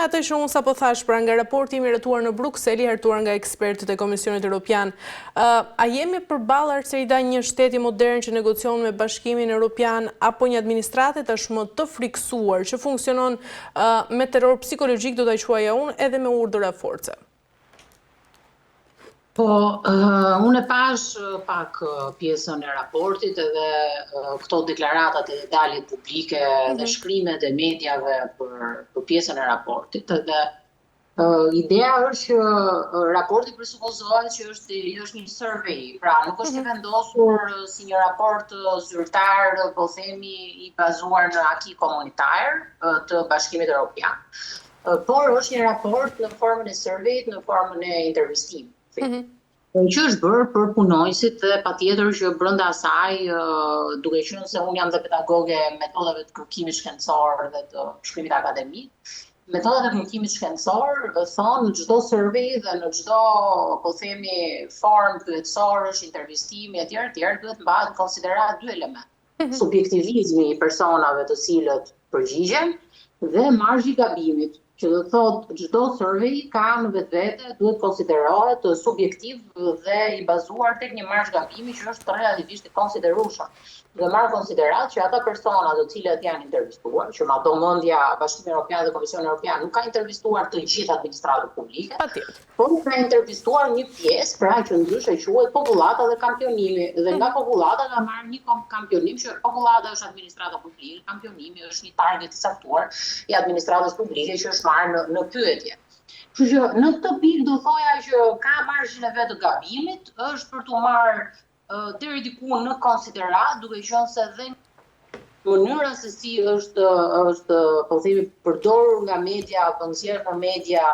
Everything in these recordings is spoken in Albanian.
atë që unë sapo thash, pra nga raporti i miratuar në Bruksel, i hartuar nga ekspertët e Komisionit Evropian, a jemi përballë Arcerida një shteti modern që negocion me Bashkimin Evropian apo një administratë tashmë të friksuar që funksionon me terror psikologjik, do ta quaja unë, edhe me urdhra force? Po, unë e pash pak pjesën e raportit edhe këto deklaratat e daljet publike dhe shkrimet e mediave për pjesën e raportit. Edhe ideja është që raporti presupozohet që është një survey, pra nuk është i vendosur si një raport zyrtar, po themi i bazuar në aki komunitar të Bashkimit Evropian. Por është një raport në formën e surveyt, në formën e intervistimit. Që është bërë për punonjësit dhe patjetër që brenda asaj, duke qenë se unë jam dhe pedagoge e metodave të kërkimit shkencor dhe të shkrimit akademik, metodat e kërkimit shkencor thonë në çdo survey dhe në çdo, po themi, form pyetësorësh, intervistimi etj. Duhet mbahet në konsiderat dy elementë. Subjektivizmi i personave të cilët përgjigjen dhe marzhi i gabimit, që do thotë çdo survey ka në vetvete, duhet konsiderohet subjektiv dhe i bazuar tek një marzh gabimi që është relativisht i konsiderueshëm. Dhe marrë konsiderat që ata persona të cilët janë intervistuar, që ma do mendja Bashkimi Evropian dhe Komisioni Evropian nuk ka intervistuar të gjithë administratët publike, por ka intervistuar një pjesë, pra që ndryshe quhet popullata dhe kampionimi. Dhe nga popullata ka marrë një kampionim që popullata është administrata publike, kampionimi është një target i saktuar i administratës publike që është marrë në pyetje. Kështu që në këtë pikë do thoja që ka marzhin e vet të gabimit, është për të marrë deri diku në konsiderat, duke qenë se dhe mënyra se si është po themi përdorur nga media, apo nxjerrë nga media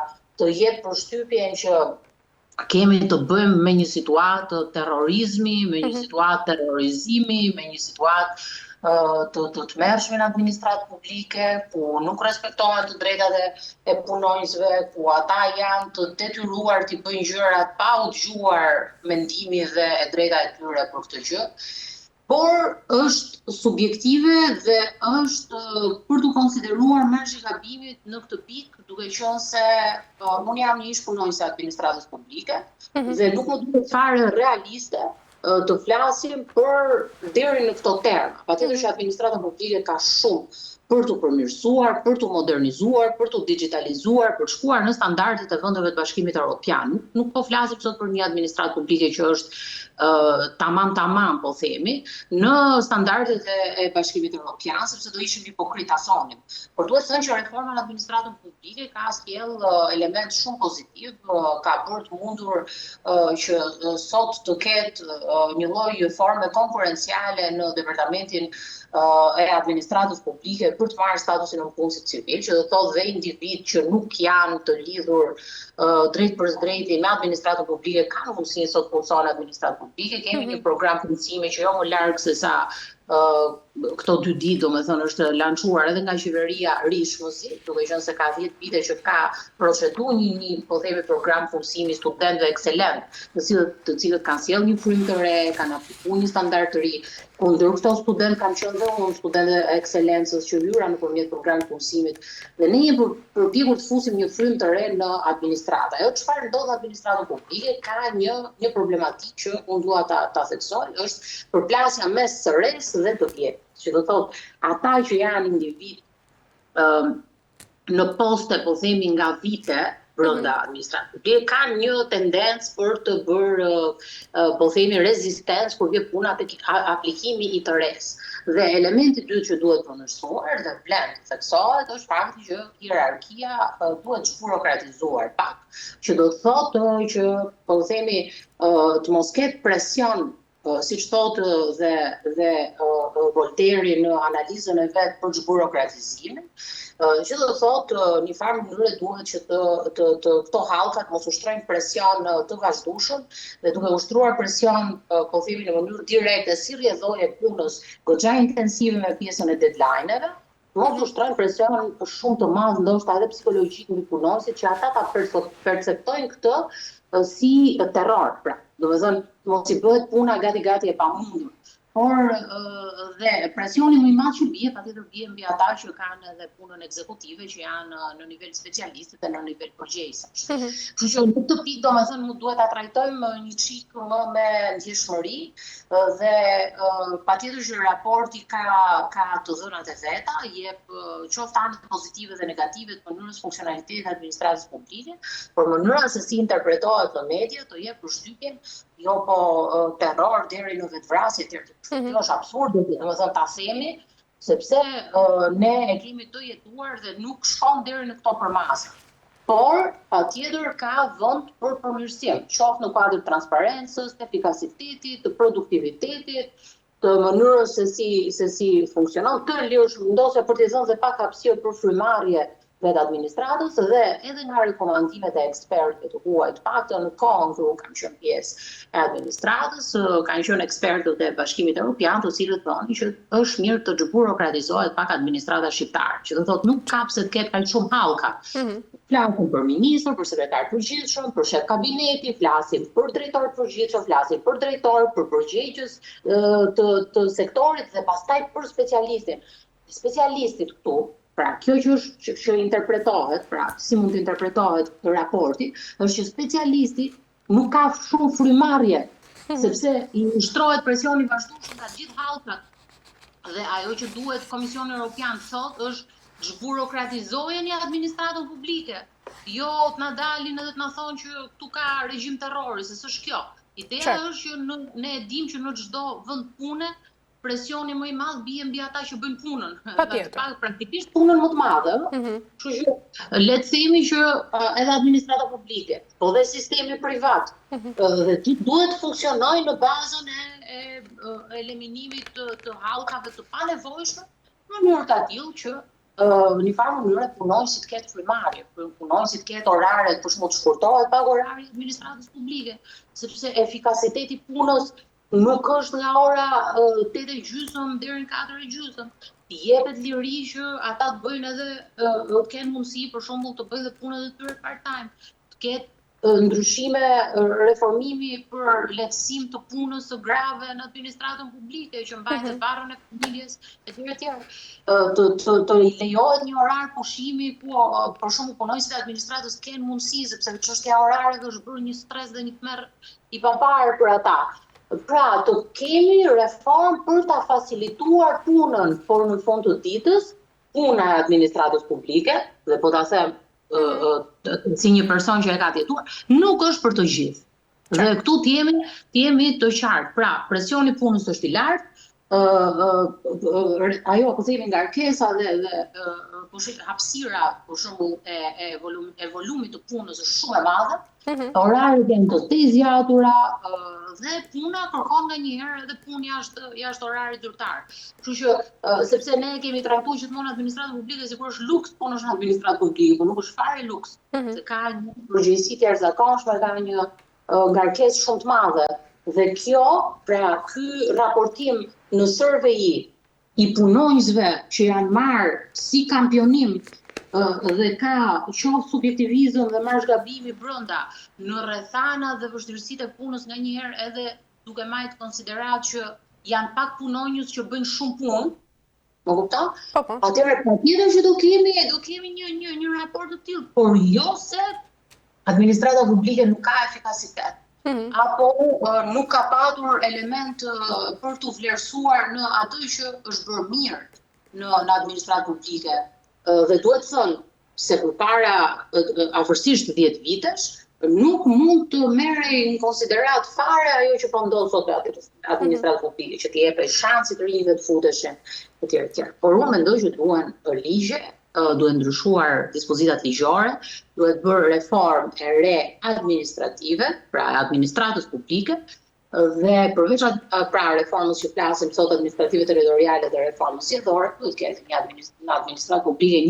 të jep përshtypjen që kemi të bëjmë me një situatë terrorizmi, me një situatë terrorizimi, me një situatë të tmerrshme në administratë publike, ku nuk respektohen të drejtat e punonjësve, ku ata janë të detyruar të bëjnë gjërat pa u dëgjuar mendimi dhe e drejta e tyre për këtë gjë. Por është subjektive dhe është për të konsideruar marzhi i gabimit në këtë pikë, duke qenë se unë jam një ish punonjëse administratës publike dhe nuk më duhet fare realiste të flasim për deri në këto terma. Patjetër që administrata publike ka shumë për të përmirësuar, për të modernizuar, për të digitalizuar, për shkuar në standardet e vendeve të Bashkimit Evropian. Nuk po flasim sot për një administratë publike që është tamam, po themi, në standardet e Bashkimit Evropian, sepse do ishim hipokrit asonim. Por duhet thënë që reforma në administratën publike ka sjell element shumë pozitiv, ka bërë të mundur që sot të ketë një lloj forme konkurenciale në departamentin e administratës publike për të marrë statusin e punësit civil, që do thotë dhe individ që nuk janë të lidhur drejt për drejti me administratën publike kanë mundësinë sot punësojnë në administratë publike. Kemi një program punësimi që jo më larg se sa këto 2 ditë, domethënë është lançuar edhe nga qeveria rishmësi, duke qenë se ka 10 vite që ka proceduar një po themi program punësimi studentëve ekselent, të cilët kanë sjellë një frymë të re, kanë aplikuar një standard të ri, ku ndër këto studentë kanë qenë dhe unë studentë e ekselencës që hyra nëpërmjet programit punësimit dhe ne jemi përpjekur të fusim një frymë të re në administratë. Ajo çfarë ndodh në administratën publike ka një problematikë që unë dua ta theksoj, është përplasja mes sëres dhe të vjetrit. Që do thotë ata që janë individ në poste, po themi nga vite brenda administratës publike, kanë një tendencë për të bërë, po themi, rezistencë kur vjen puna tek aplikimi i të res. Dhe elementi i dytë që duhet përmirësuar dhe vlen të theksohet është fakti që hierarkia duhet zhburokratizuar pak, që do thotë që, po themi, të mos ketë presion siç thotë dhe Volteri në analizën e vet për zhburokratizimin, që do thotë një farë mënyrë duhet që të këto hallkat mos ushtrojnë presion të vazhdueshëm dhe duke ushtruar presion, po themi në mënyrë direkte si rrjedhoje punës goxha intensive me pjesën e deadline-eve, mos ushtrojnë presion shumë të madh ndoshta edhe psikologjik mbi punonësit që ata ta perceptojnë këtë si terror, pra. Domethënë, mos i bëhet puna gati e pamundur. por dhe presioni më i madh që bie, patjetër bie mbi ata që kanë edhe punën ekzekutive, që janë në nivel specialistë dhe në nivel përgjegjësish. Kështu që në këtë pikë domethënë nuk duhet ta trajtojmë një çik më me ndjeshmëri dhe patjetër që raporti ka të dhënat e veta, jep qoftë anët pozitive dhe negative të mënyrës funksionalitetit të administratës publike, por mënyra se si interpretohet në media të jep përshtypjen jo po terror deri në vetvrasje etj. Kjo është absurde, domethënë ta themi, sepse ne e kemi të jetuar dhe nuk shkon deri në këto përmasa. Por patjetër ka vend për përmirësim, qoftë në kuadër transparencës, të efikasitetit, të produktivitetit, të mënyrës se si funksionon, të ndosë për të dhënë dhe pak hapësirë për frymarrje vetë administratës dhe edhe nga rekomandimet e ekspertëve të huaj, të paktën në kohën kur kam qenë pjesë e administratës, kanë qenë ekspertët e Bashkimit Evropian, të cilët thonin që është mirë të zhburokratizohet pak administrata shqiptare, që do thotë nuk ka pse të ketë kaq shumë hallka. Flasim për ministër, për sekretar përgjithshëm, për shef kabineti, flasim për drejtor përgjithshëm, flasim për drejtor, për përgjegjës të sektorit dhe pastaj për specialistin. Specialistit këtu, pra, kjo që interpretohet, pra, si mund të interpretohet raporti, është që specialisti nuk ka shumë frymarrje, sepse i shtrohet presioni vazhdueshëm nga gjithë hallkat. Dhe ajo që duhet Komisioni Evropian thotë është zhburokratizojeni administratën publike. Jo të na dalin edhe të na thonë që këtu ka regjim terrori, se s'është kjo. Ideja është që ne e dimë që në çdo vend pune presioni më i madh bie mbi ata që bëjnë punën. Praktikisht punën më të madhe. Kështu që le të themi që edhe administrata publike, po dhe sistemi privat, dhe duhet të funksionojë në bazën e eliminimit të hallkave të panevojshme në mënyrë të tillë që në një farë mënyrë punonjësit të ketë frymarrje, punonjësit të ketë orare, për shembull të shkurtohet pak orari i administratës publike, sepse efikasiteti i punës nuk është nga ora 8:30 deri në 4:30. Jepet liri që ata të bëjnë edhe të kenë mundësi për shembull të bëjnë edhe punën e tyre part-time, të ketë ndryshime, reformimi për lehtësim të punës së grave në administratën publike, që mbajtë barrën e familjes etj. Të lejohet një orar pushimi, po për shembull punonjësit e administratës kenë mundësi, sepse çështja e orareve është bërë një stres dhe një tmerr i paparë për ata. Pra, të kemi reform për ta facilituar punën, por në fund të ditës, puna e administratës publike, dhe po ta them si një person që e ka jetuar, nuk është për të gjithë. Dhe këtu të jemi të qartë. Pra, presioni punës është i lartë, ajo po themi ngarkesa dhe hapësira për shembull e volumit të punës është shumë e madhe, oraret janë të zgjatura dhe puna kërkon nganjëherë edhe punë jashtë orarit zyrtar. Kështu që sepse ne kemi trajtuar gjithmonë administratën publike sikur është luks, po është administratë publike, por nuk është fare luks. Se ka një përgjegjësi të jashtëzakonshme, ka një ngarkesë shumë të madhe. Dhe kjo, pra ky raportim në surveji i punonjësve që janë marrë si kampionim dhe ka qoftë subjektivizëm dhe marrë zgabimi brenda në rrethana dhe vështirësitë e punës nganjëherë edhe duke marrë konsiderat që janë pak punonjës që bëjnë shumë punë. Më kupton? Atëherë patjetër që do kemi një raport të tillë, por jo se administrata publike nuk ka efikasitet. Apo nuk ka patur element për të vlerësuar në atë që është bërë mirë në administratë publike. Dhe duhet thënë se përpara afërsisht 10 vitesh, nuk mund të merrej në konsiderat fare ajo që po ndodh sot në administratë publike, që t'i jepej shanse të rinjve të futeshin etj. Por unë mendoj që duhen ligje, duhet ndryshuar dispozitat ligjore, duhet bërë reformë e re administrative, pra administratës publike, dhe përveç pra reformës që flasim sot administrative territoriale dhe reformës sjedhore, duhet ketë një administratë publike